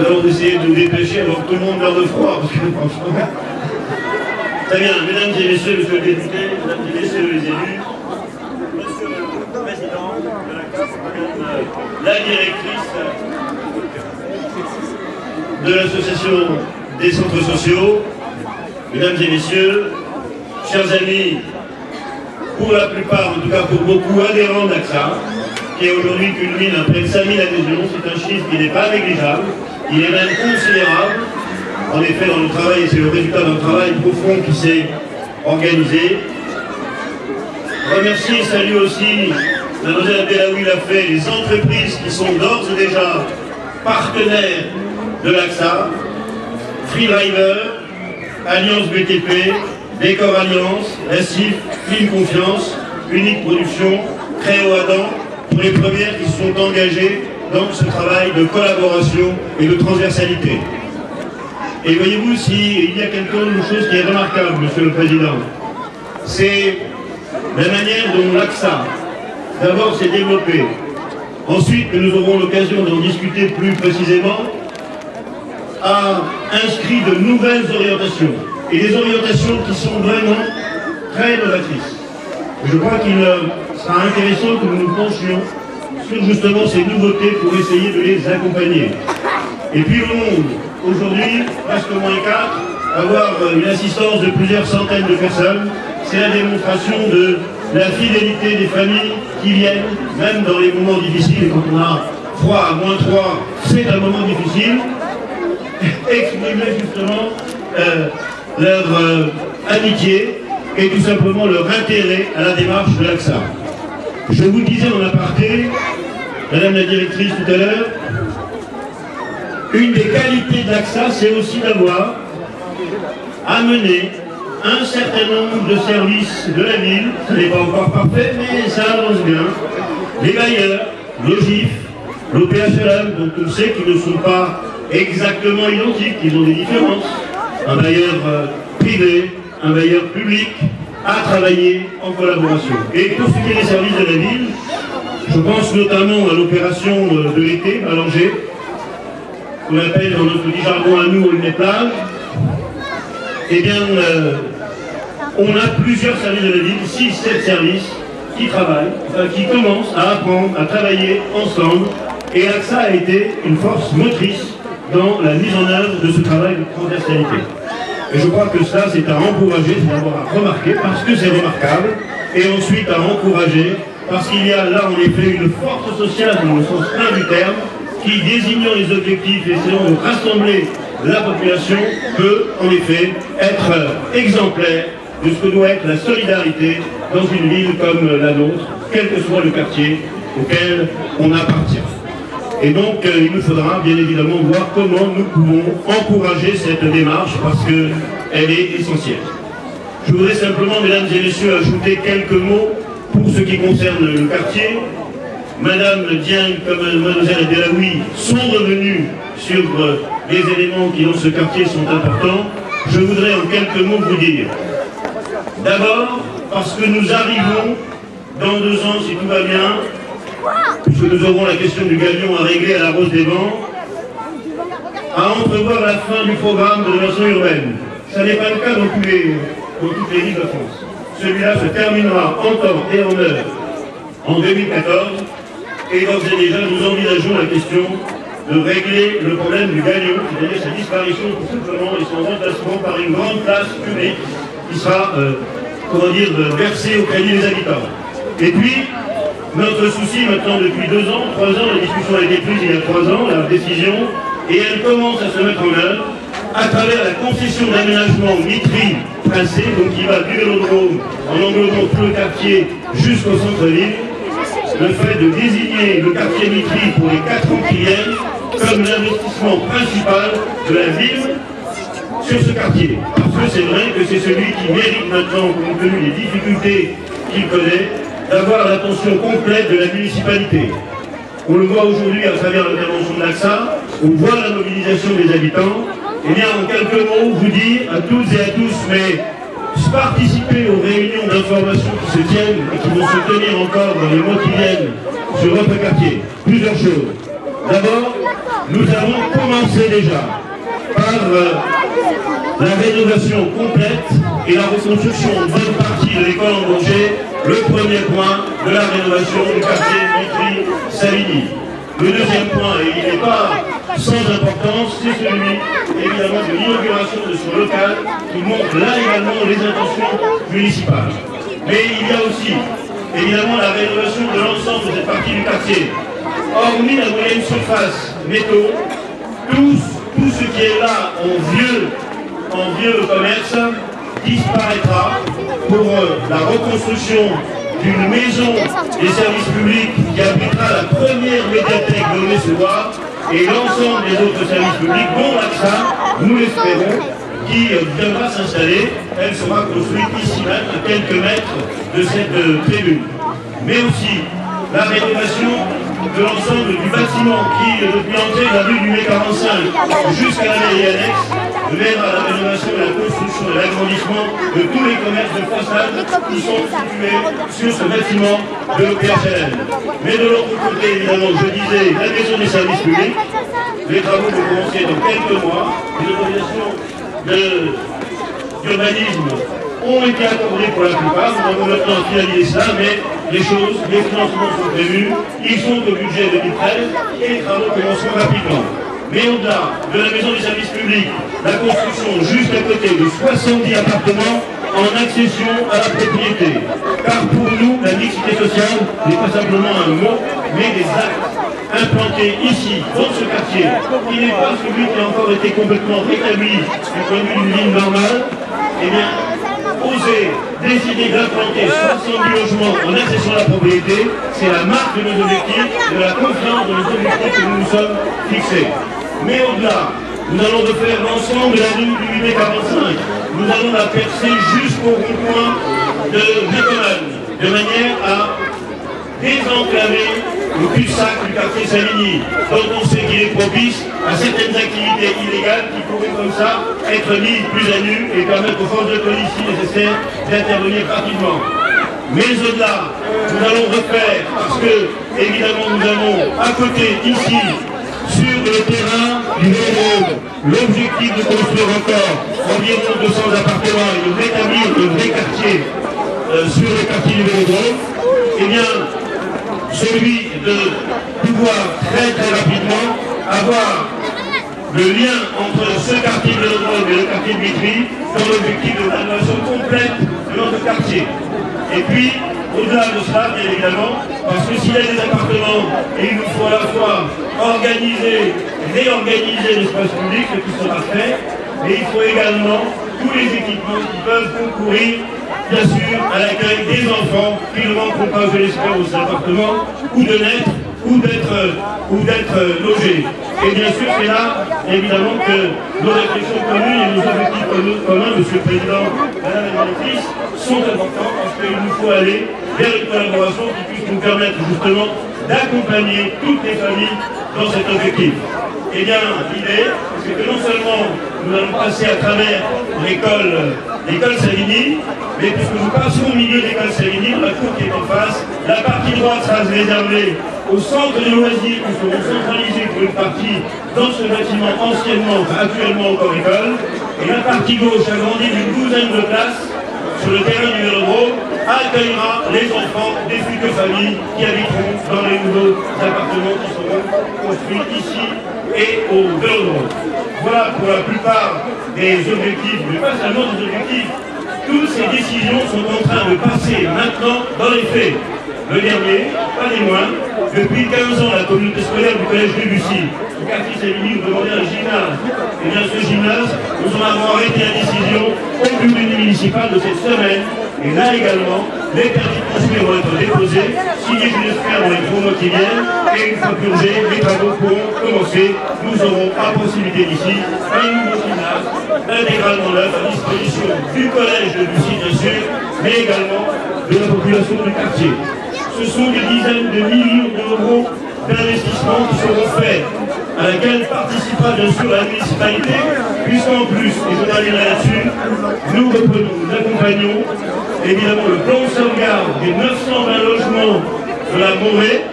Nous allons essayer de nous dépêcher avant que tout le monde meure de froid, parce que franchement... Très bien, mesdames et messieurs, monsieur le député, mesdames et messieurs les élus, monsieur le président de la CAF, madame la directrice de l'association des centres sociaux, mesdames et messieurs, chers amis, pour la plupart, en tout cas pour beaucoup, adhérents d'AXA, qui aujourd'hui culmine à près de 5000 adhésions, c'est un chiffre qui n'est pas négligeable, il est même considérable. En effet, dans le travail, c'est le résultat d'un travail profond qui s'est organisé. Remercier et saluer aussi, mademoiselle Belaoui l'a fait, les entreprises qui sont d'ores et déjà partenaires de l'AXA, Freedriver, Alliance BTP, Décor Alliance, Massif, Clean Confiance, Unique Production, Créo Adam, pour les premières qui se sont engagées dans ce travail de collaboration et de transversalité. Et voyez-vous, s'il y a quelque chose qui est remarquable, Monsieur le Président, c'est la manière dont l'AXA, d'abord, s'est développée. Ensuite, nous aurons l'occasion d'en discuter plus précisément, a inscrit de nouvelles orientations. Et des orientations qui sont vraiment très novatrices. Je crois qu'il sera intéressant que nous nous penchions sur justement ces nouveautés pour essayer de les accompagner. Et puis le monde, aujourd'hui, presque moins 4, avoir une assistance de plusieurs centaines de personnes, c'est la démonstration de la fidélité des familles qui viennent, même dans les moments difficiles, et quand on a froid à moins 3, c'est un moment difficile, exprimer justement leur amitié et tout simplement leur intérêt à la démarche de l'AXA. Je vous disais en aparté, madame la directrice tout à l'heure, une des qualités de l'AXA, c'est aussi d'avoir amené un certain nombre de services de la ville, ça n'est pas encore parfait, mais ça avance bien, les bailleurs, l'OGIF, l'OPHLM, dont on sait qu'ils ne sont pas exactement identiques, ils ont des différences, un bailleur privé, un bailleur public, à travailler en collaboration. Et pour ce qui est des services de la ville, je pense notamment à l'opération de l'été à Langeais, qu'on appelle dans notre petit jargon à nous Aulnay-Plage. Eh bien, on a plusieurs services de la ville, 6-7 services qui travaillent, qui commencent à apprendre, à travailler ensemble. Et AXA a été une force motrice dans la mise en œuvre de ce travail de transversalité. Et je crois que ça, c'est à encourager, c'est d'abord à remarquer, parce que c'est remarquable, et ensuite à encourager, parce qu'il y a là, en effet, une force sociale, dans le sens plein du terme, qui, désignant les objectifs et essayant de rassembler la population, peut, en effet, être exemplaire de ce que doit être la solidarité dans une ville comme la nôtre, quel que soit le quartier auquel on appartient. Et donc, il nous faudra bien évidemment voir comment nous pouvons encourager cette démarche parce qu'elle est essentielle. Je voudrais simplement, mesdames et messieurs, ajouter quelques mots pour ce qui concerne le quartier. Madame Dieng comme mademoiselle Belaoui sont revenus sur les éléments qui dans ce quartier sont importants. Je voudrais en quelques mots vous dire. D'abord, parce que nous arrivons dans 2 ans, si tout va bien, puisque nous aurons la question du galion à régler à la Rose des Vents, à entrevoir la fin du programme de rénovation urbaine. Ça n'est pas le cas dans toutes les villes de France. Celui-là se terminera en temps et en heure en 2014, et d'ores et déjà nous envisageons la question de régler le problème du galion, c'est-à-dire sa disparition tout simplement et son remplacement par une grande place publique qui sera, versée au crédit des habitants. Et puis, notre souci maintenant depuis 2 ans, 3 ans, la discussion a été prise il y a 3 ans, la décision, et elle commence à se mettre en œuvre à travers la concession d'aménagement Mitry-Princé, donc qui va du Vélodrome en englobant tout le quartier jusqu'au centre-ville, le fait de désigner le quartier Mitry pour les 4 ans qui viennent comme l'investissement principal de la ville sur ce quartier. Parce que c'est vrai que c'est celui qui mérite maintenant, compte tenu des difficultés qu'il connaît, d'avoir l'attention complète de la municipalité. On le voit aujourd'hui à travers l'intervention de l'AXA, on voit la mobilisation des habitants. Eh bien, en quelques mots, vous dire à toutes et à tous, mais participer aux réunions d'information qui se tiennent et qui vont se tenir encore dans les mois qui viennent sur votre quartier. Plusieurs choses. D'abord, nous avons commencé déjà par la rénovation complète et la reconstruction d'une partie de l'école en danger, le premier point de la rénovation du quartier Vitry-Savigny. Le deuxième point, et il n'est pas sans importance, c'est celui évidemment de l'inauguration de ce local qui montre là également les intentions municipales. Mais il y a aussi évidemment la rénovation de l'ensemble de cette partie du quartier. Hormis la moyenne surface métaux, tout ce qui est là en vieux commerce disparaîtra pour la reconstruction d'une maison des services publics qui abritera la première médiathèque de l'Aulnay-sous-Bois et l'ensemble des autres services publics, dont l'AXA, nous l'espérons, qui viendra s'installer. Elle sera construite ici même, à quelques mètres de cette tribune. Mais aussi la rénovation de l'ensemble du bâtiment qui, depuis l'entrée de la rue du Mai 45 jusqu'à la mairie annexe, mène à la rénovation et la construction et l'agrandissement de tous les commerces de façade qui sont situés sur ce bâtiment de l'OPHLM. Mais de l'autre côté, évidemment, je disais, la maison des services publics, les travaux vont commencer dans quelques mois, les autorisations d'urbanisme ont été accordées pour la plupart, nous avons maintenant finalisé ça, mais les financements sont prévus, ils sont au budget 2013 et les travaux commenceront rapidement. Mais au-delà de la maison des services publics, la construction juste à côté de 70 appartements en accession à la propriété. Car pour nous, la mixité sociale n'est pas simplement un mot, mais des actes implantés ici, dans ce quartier, qui n'est pas celui qui a encore été complètement rétabli du point de vue d'une ligne normale. Eh bien, oser décider d'implanter 70 logements en accession à la propriété, c'est la marque de nos objectifs, de la confiance dans les objectifs que nous nous sommes fixés. Mais au-delà, nous allons refaire l'ensemble de la rue du 8 mai 45. Nous allons la percer jusqu'au rond-point de Vétoman, de manière à désenclaver le cul-de-sac du quartier Savigny, dont on sait qu'il est propice à certaines activités illégales qui pourraient comme ça être mises plus à nu et permettre aux forces de police si nécessaire d'intervenir rapidement. Mais au-delà, nous allons refaire, parce que évidemment nous avons à côté ici, sur le terrain du Vélodrome, l'objectif de construire encore environ 200 appartements et de rétablir le vrai quartier sur le quartier du Vélodrome, eh bien, celui de pouvoir très rapidement avoir le lien entre ce quartier de Vélodrome et le quartier de Vitry dans l'objectif de rénovation complète de notre quartier. Et puis, au-delà de cela, bien évidemment, parce que s'il y a des appartements, il nous faut à la fois organiser, réorganiser l'espace public, ce qui sera fait, mais il faut également tous les équipements qui peuvent concourir, bien sûr, à l'accueil des enfants qui ne manqueront pas, je l'espère, aux appartements, ou de naître, ou d'être logés. Et bien sûr, c'est là, évidemment, que nos réflexions communes et nos objectifs communs, Monsieur le Président, Madame la Directrice, sont importants parce qu'il nous faut aller vers une collaboration qui puisse nous permettre justement d'accompagner toutes les familles dans cet objectif. Eh bien, l'idée, c'est que non seulement nous allons passer à travers l'école Savigny, mais puisque nous passerons au milieu de l'école Savigny, la cour qui est en face, la partie droite sera réservée au centre de loisirs qui seront centralisés pour une partie dans ce bâtiment actuellement encore école, et la partie gauche agrandie d'une douzaine de places sur le terrain du Vélodrome accueillera les enfants des futures familles qui habiteront dans les nouveaux appartements qui seront construits ici et au Vélodrome. Voilà pour la plupart des objectifs, mais pas seulement des objectifs. Toutes ces décisions sont en train de passer maintenant dans les faits. Le dernier, pas des moindres, depuis 15 ans, la communauté scolaire du collège de Bussy, au quartier Savigny, nous demandait un gymnase. Et bien ce gymnase, nous en avons arrêté la décision au bureau municipal de cette semaine. Et là également, les permis de construire vont être déposés, signés, je l'espère, dans les 3 mois qui viennent, et une fois purgés, les travaux pourront commencer. Nous aurons à proximité d'ici un nouveau gymnase, intégralement neuf, à disposition du collège de Bussy, bien sûr, mais également de la population du quartier. Ce sont des dizaines de millions d'euros d'investissements qui seront faits, à laquelle participera bien sûr la municipalité, puisqu'en plus, et je terminerai là-dessus, nous reprenons, nous accompagnons évidemment le plan de sauvegarde des 920 logements de la Morée,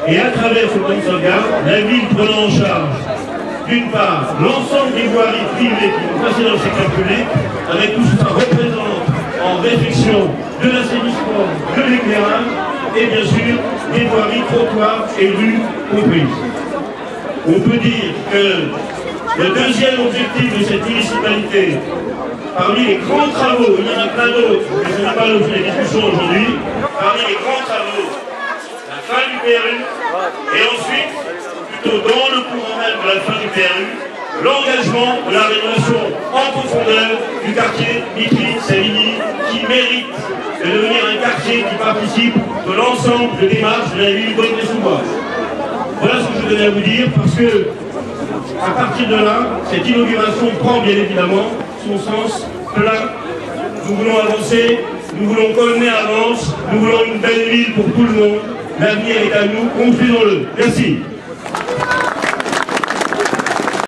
et à travers ce plan de sauvegarde, la ville prenant en charge, d'une part, l'ensemble des voiries privées qui vont passer dans le secteur public, avec tout ce que ça représente en réflexion de l'assainissement, de l'éclairage, et bien sûr, des voiries, trottoirs et rues comprises. On peut dire que le deuxième objectif de cette municipalité, parmi les grands travaux, il y en a plein d'autres, mais ce n'est pas l'objet des discussions aujourd'hui, parmi les grands travaux, la fin du PRU, et ensuite, plutôt dans le courant même de la fin du PRU, l'engagement de la rénovation en profondeur du quartier Mitry-Savigny, qui mérite de devenir un quartier qui participe de l'ensemble des démarches de la ville de sous bois. Voilà ce que je tenais à vous dire, parce que à partir de là, cette inauguration prend bien évidemment son sens plein. Nous voulons avancer, nous voulons qu'Aulnay avance, nous voulons une belle ville pour tout le monde. L'avenir est à nous, construisons-le. Merci.